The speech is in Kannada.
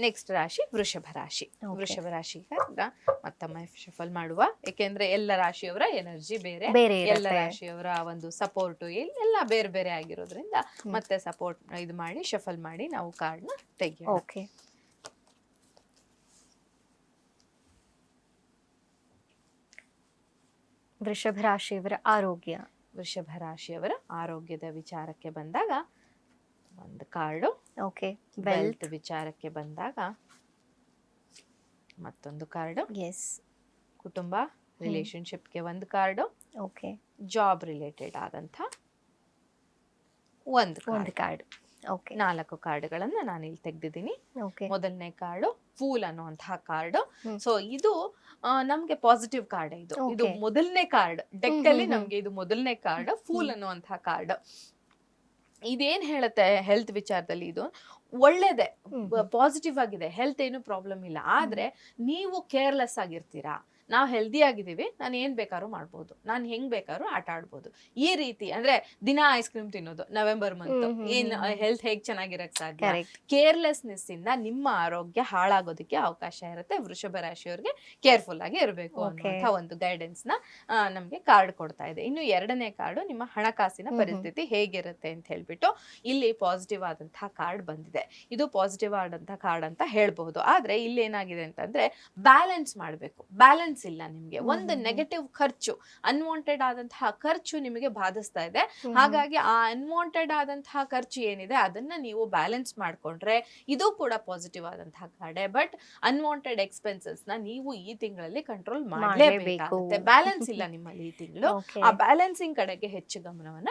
ನೆಕ್ಸ್ಟ್ ರಾಶಿ ವೃಷಭ ರಾಶಿ. Okay. ವೃಷಭ ರಾಶಿಗೆ ಮತ್ತೊಮ್ಮೆ ಶಫಲ್ ಮಾಡುವ, ಯಾಕೆಂದ್ರೆ ಎಲ್ಲ ರಾಶಿಯವರ ಎನರ್ಜಿ ಬೇರೆ, ಬೇರೆ ಎಲ್ಲ ಇರುತ್ತೆ. ರಾಶಿಯವರ ಒಂದು ಸಪೋರ್ಟ್ ಎಲ್ಲ ಬೇರೆ ಬೇರೆ ಆಗಿರೋದ್ರಿಂದ ಮತ್ತೆ ಸಪೋರ್ಟ್ ಇದು ಮಾಡಿ ಶಫಲ್ ಮಾಡಿ ನಾವು ಕಾರ್ಡ್ ನ ತೆಗಿಯೋಣ. ಓಕೆ. ವೃಷಭ ರಾಶಿಯವರ ಆರೋಗ್ಯ. ವೃಷಭ ರಾಶಿಯವರ ಆರೋಗ್ಯದ ವಿಚಾರಕ್ಕೆ ಬಂದಾಗ ಒಂದು ಕಾರ್ಡು, ಓಕೆ. ವೆಲ್ತ್ ವಿಚಾರಕ್ಕೆ ಬಂದಾಗ ಮತ್ತೊಂದು ಕಾರ್ಡು, ಎಸ್. ಕುಟುಂಬ ರಿಲೇಶನ್ಶಿಪ್ಗೆ ಒಂದು ಕಾರ್ಡು, ಓಕೆ. ಜಾಬ್ ರಿಲೇಟೆಡ್ ಆದಂಥ ಒಂದು ಒಂದು ಕಾರ್ಡ್. ಓಕೆ. 4 ಕಾರ್ಡ್ಗಳನ್ನ ನಾನು ಇಲ್ಲಿ ತೆಗೆದಿದ್ದೀನಿ. ಓಕೆ. ಮೊದಲನೇ ಕಾರ್ಡು ಫೂಲ್ ಅನ್ನುವಂತಹ ಕಾರ್ಡ್. ಹ್ಮ್. ಸೊ ಇದು ನಮ್ಗೆ ಪಾಸಿಟಿವ್ ಕಾರ್ಡ್. ಇದು Okay. ಮೊದಲನೇ ಕಾರ್ಡ್ ಡೆಕ್ ಅಲ್ಲಿ ಹ್ಮ್. ನಮ್ಗೆ ಇದು ಮೊದಲನೇ ಕಾರ್ಡ್ ಫೂಲ್ ಅನ್ನುವಂತಹ ಕಾರ್ಡ್. ಇದೇನ್ ಹೇಳುತ್ತೆ ಹೆಲ್ತ್ ವಿಚಾರದಲ್ಲಿ, ಇದು ಒಳ್ಳೇದೇ, ಪಾಸಿಟಿವ್ ಆಗಿದೆ, ಹೆಲ್ತ್ ಏನು ಪ್ರಾಬ್ಲಮ್ ಇಲ್ಲ. ಆದ್ರೆ ನೀವು ಕೇರ್ಲೆಸ್ ಆಗಿರ್ತೀರಾ. ನಾವು ಹೆಲ್ದಿ ಆಗಿದ್ದೀವಿ, ನಾನು ಏನ್ ಬೇಕಾದ್ರೂ ಮಾಡ್ಬೋದು, ನಾನು ಹೆಂಗ್ ಬೇಕಾದ್ರೂ ಆಟ ಆಡ್ಬೋದು, ಈ ರೀತಿ ಅಂದ್ರೆ ದಿನ ಐಸ್ ಕ್ರೀಮ್ ತಿನ್ನೋದು ನವೆಂಬರ್ ಮಂತ್, ಏನ್ ಹೆಲ್ತ್ ಹೇಗ್ ಚೆನ್ನಾಗಿರಕ್ ಸಾಧ್ಯ? ಕರೆಕ್ಟ್. ಕೇರ್ಲೆಸ್ನೆಸ್ ಇಂದ ನಿಮ್ಮ ಆರೋಗ್ಯ ಹಾಳಾಗೋದಕ್ಕೆ ಅವಕಾಶ ಇರುತ್ತೆ. ವೃಷಭ ರಾಶಿಯವರಿಗೆ ಕೇರ್ಫುಲ್ ಆಗಿ ಇರಬೇಕು ಅನ್ನುವಂಥ ಒಂದು ಗೈಡೆನ್ಸ್ ನ ನಮ್ಗೆ ಕಾರ್ಡ್ ಕೊಡ್ತಾ ಇದೆ. ಇನ್ನು ಎರಡನೇ ಕಾರ್ಡು ನಿಮ್ಮ ಹಣಕಾಸಿನ ಪರಿಸ್ಥಿತಿ ಹೇಗಿರುತ್ತೆ ಅಂತ ಹೇಳ್ಬಿಟ್ಟು ಇಲ್ಲಿ ಪಾಸಿಟಿವ್ ಆದಂತಹ ಕಾರ್ಡ್ ಬಂದಿದೆ. ಇದು ಪಾಸಿಟಿವ್ ಆದಂತಹ ಕಾರ್ಡ್ ಅಂತ ಹೇಳ್ಬಹುದು. ಆದ್ರೆ ಇಲ್ಲಿ ಏನಾಗಿದೆ ಅಂತಂದ್ರೆ ಬ್ಯಾಲೆನ್ಸ್ ಮಾಡ್ಬೇಕು. ಬ್ಯಾಲೆನ್ಸ್ ಇಲ್ಲ ನಿಮ್ಗೆ. ಒಂದು ನೆಗೆಟಿವ್ ಖರ್ಚು, ಅನ್ವಾಂಟೆಡ್ ಆದಂತಹ ಖರ್ಚು ನಿಮಗೆ ಬಾಧಿಸ್ತಾ ಇದೆ. ಹಾಗಾಗಿ ಆ ಅನ್ವಾಂಟೆಡ್ ಆದಂತಹ ಖರ್ಚು ಏನಿದೆ ಅದನ್ನ ನೀವು ಬ್ಯಾಲೆನ್ಸ್ ಮಾಡ್ಕೊಂಡ್ರೆ ಇದು ಕೂಡ ಪಾಸಿಟಿವ್ ಆದಂತಹ ಕಾರ್ಡೆ. ಬಟ್ ಅನ್ವಾಂಟೆಡ್ ಎಕ್ಸ್ಪೆನ್ಸಸ್ ನ ನೀವು ಈ ತಿಂಗಳಲ್ಲಿ ಕಂಟ್ರೋಲ್ ಮಾಡಲೇಬೇಕಾಗುತ್ತೆ. ಬ್ಯಾಲೆನ್ಸ್ ಇಲ್ಲ ನಿಮ್ಮಲ್ಲಿ ಈ ತಿಂಗಳು. ಆ ಬ್ಯಾಲೆನ್ಸಿಂಗ್ ಕಡೆಗೆ ಹೆಚ್ಚು ಗಮನವನ್ನ